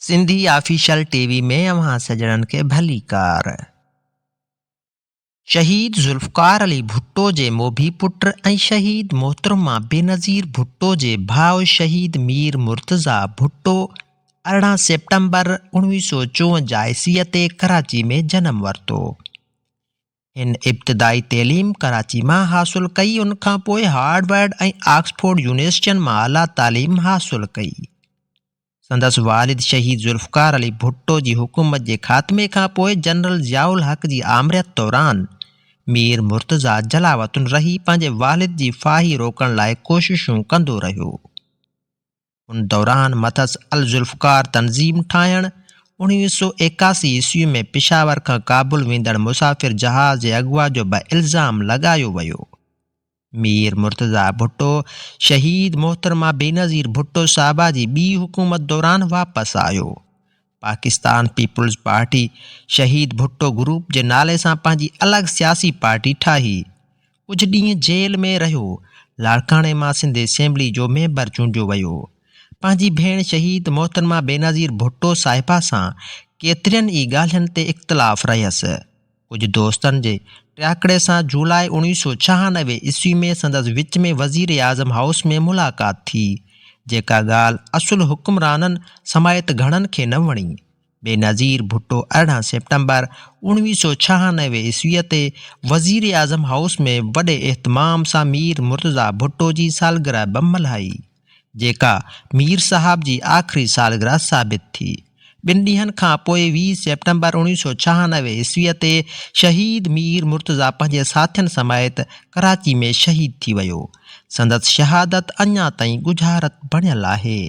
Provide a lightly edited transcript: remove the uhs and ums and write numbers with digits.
Sindhi official TV में अव्हां सजणन के भली कार। शहीद जुल्फकार अली भुट्टो जे मोभी पुट ऐं शहीद मोहतरमा बेनज़ीर भुट्टो जे भाउ शहीद मीर मुर्तज़ा भुट्टो 18 सेप्टेंबर 1954 ईस्वीअ ते कराची में जनम वरितो। हिन इब्तिदाई तइलीम कराची मां हासिल कई। उन खां पोइ हार्वर्ड ऐं ऑक्सफोर्ड यूनिवर्सिटियुनि मां आला तालीम हासिल कई। संदसि वालिद शहीद जुल्फकार अली भुट्टो जी हुकूमत जे ख़ात्मे खां पोइ जनरल ज़ियाउल हक़ जी आमरियत दौरान मीर मुर्तज़ा जलावतुन रही पंहिंजे वालिद जी फाही रोकण लाइ कोशिशूं कंदो रहियो। उन दौरान मथस अल जुल्फकार तंज़ीम ठाहिण 1981 ईस्वी में पिशावर खां काबुल वेंदड़ मुसाफ़िर जहाज़ जे अगवा जो बि इल्ज़ाम लॻायो वियो। मीर मुर्तज़ा भुट्टो शहीद मोहतरमा बेनज़ीर भुट्टो साहबा जी ॿी हुकूमत दौरान वापसि आयो। पाकिस्तान पीपुल्स पार्टी शहीद भुट्टो ग्रुप जे नाले सां पंहिंजी अलॻि सियासी पार्टी ठाही। कुझु ॾींहं जेल में रहियो। लाड़काणे मां सिंध असेंबली जो मेंबर चूंडियो वियो। पंहिंजी भेण शहीद मोहतरमा बेनज़ीर भुट्टो साहिबा सां केतिरनि ई ॻाल्हियुनि ते इख़्तिलाफ़ रहियसि। कुझु दोस्तनि जे टियाकड़े सां जुलाई 1996 ईस्वी में संदसि विच में वज़ीर आज़म हाउस में मुलाक़ात थी, जेका ॻाल्हि असुल हुक्मराननि समेत घणनि खे न वणी। बेनज़ीर भुट्टो 18 सेप्टेंबर 1996 ईस्वीअ ते वज़ीर आज़म हाउस में वॾे एहतमाम सां मीर मुर्तज़ा भुट्टो जी सालगिरह बि मल्हाई, जेका मीर साहब जी आख़िरी सालगिरह साबित थी। 2 ॾींहंनि खां पोइ 20 सेप्टेंबर 1996 ईस्वीअ ते शहीद मीर मुर्तज़ा पंहिंजे साथियुनि समेत कराची में शहीद थी वियो। संदसि शहादत अञा ताईं गुझारत बणियल आहे।